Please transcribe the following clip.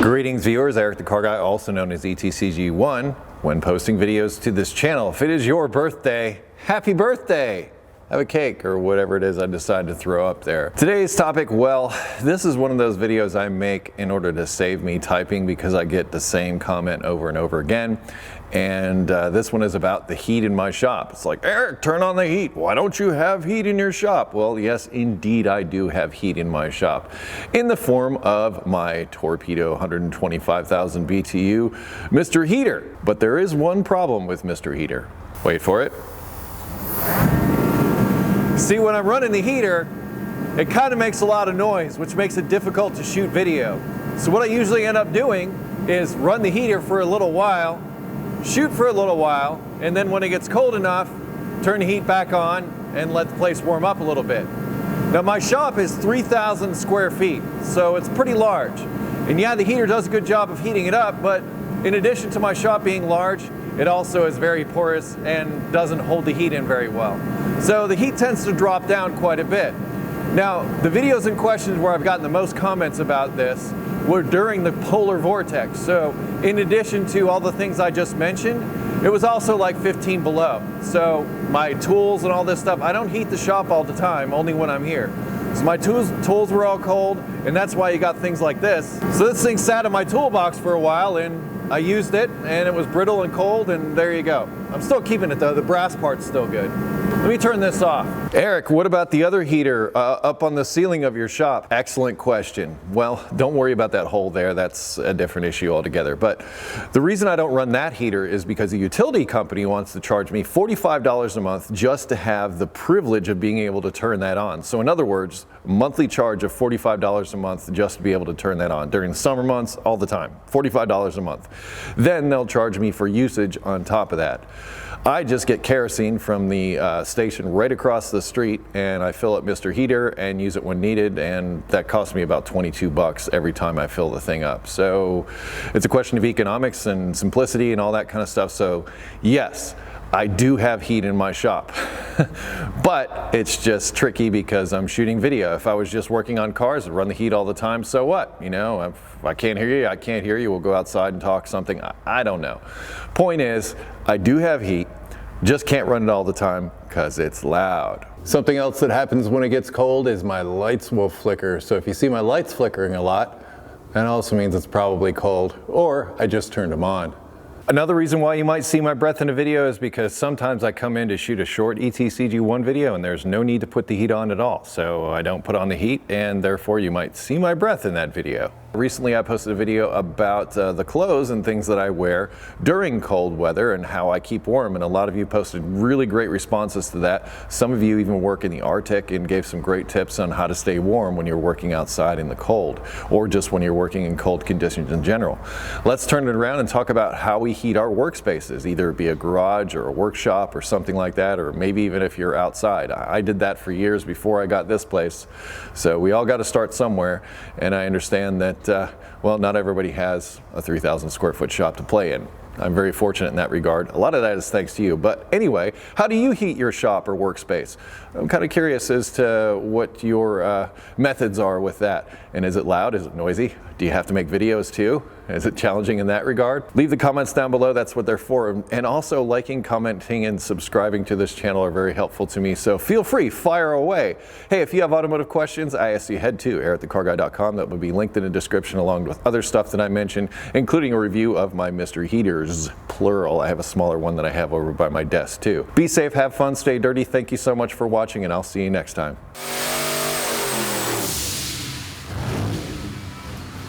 Greetings viewers, Eric the Car Guy, also known as ETCG1, when posting videos to this channel. If it is your birthday, happy birthday! Have a cake or whatever it is I decide to throw up there. Today's topic, well, this is one of those videos I make in order to save me typing because I get the same comment over and over again. And this one is about the heat in my shop. It's like, Eric, turn on the heat. Why don't you have heat in your shop? Well, yes, indeed, I do have heat in my shop in the form of my Torpedo 125,000 BTU Mr. Heater. But there is one problem with Mr. Heater. Wait for it. See, when I'm running the heater, it kind of makes a lot of noise, which makes it difficult to shoot video. So what I usually end up doing is run the heater for a little while, shoot for a little while, and then when it gets cold enough, turn the heat back on and let the place warm up a little bit. Now my shop is 3,000 square feet, so it's pretty large. And yeah, the heater does a good job of heating it up, but in addition to my shop being large, it also is very porous and doesn't hold the heat in very well. So the heat tends to drop down quite a bit. Now, the videos in question where I've gotten the most comments about this were during the polar vortex. So in addition to all the things I just mentioned, it was also like 15 below. So my tools and all this stuff, I don't heat the shop all the time, only when I'm here. So my tools were all cold, and that's why you got things like this. So this thing sat in my toolbox for a while, and I used it, and it was brittle and cold, and there you go. I'm still keeping it though, the brass part's still good. Let me turn this off. Eric, what about the other heater up on the ceiling of your shop? Excellent question. Well, don't worry about that hole there, that's a different issue altogether. But the reason I don't run that heater is because the utility company wants to charge me $45 a month just to have the privilege of being able to turn that on. So in other words, monthly charge of $45 a month just to be able to turn that on. During the summer months, all the time, $45 a month. Then they'll charge me for usage on top of that. I just get kerosene from the station right across the street, and I fill up Mr. Heater and use it when needed, and that costs me about 22 bucks every time I fill the thing up. So it's a question of economics and simplicity and all that kind of stuff. So yes, I do have heat in my shop, but it's just tricky because I'm shooting video. If I was just working on cars and run the heat all the time, so what? You know, if I can't hear you, I can't hear you. We'll go outside and talk something. I don't know. Point is, I do have heat, just can't run it all the time because it's loud. Something else that happens when it gets cold is my lights will flicker. So if you see my lights flickering a lot, that also means it's probably cold, or I just turned them on. Another reason why you might see my breath in a video is because sometimes I come in to shoot a short ETCG1 video and there's no need to put the heat on at all. So I don't put on the heat, and therefore you might see my breath in that video. Recently I posted a video about the clothes and things that I wear during cold weather and how I keep warm, and a lot of you posted really great responses to that. Some of you even work in the Arctic and gave some great tips on how to stay warm when you're working outside in the cold, or just when you're working in cold conditions in general. Let's turn it around and talk about how we heat our workspaces, either it be a garage or a workshop or something like that, or maybe even if you're outside. I did that for years before I got this place. So we all got to start somewhere, and I understand that well, not everybody has a 3,000 square foot shop to play in. I'm very fortunate in that regard. A lot of that is thanks to you. But anyway, how do you heat your shop or workspace? I'm kind of curious as to what your methods are with that. And is it loud? Is it noisy? Do you have to make videos too? Is it challenging in that regard? Leave the comments down below, that's what they're for. And also liking, commenting, and subscribing to this channel are very helpful to me, so feel free, fire away. Hey, if you have automotive questions, I ask you head to ericthecarguy.com. That will be linked in the description along with other stuff that I mentioned, including a review of my Mr. Heaters, plural. I have a smaller one that I have over by my desk too. Be safe, have fun, stay dirty. Thank you so much for watching, and I'll see you next time.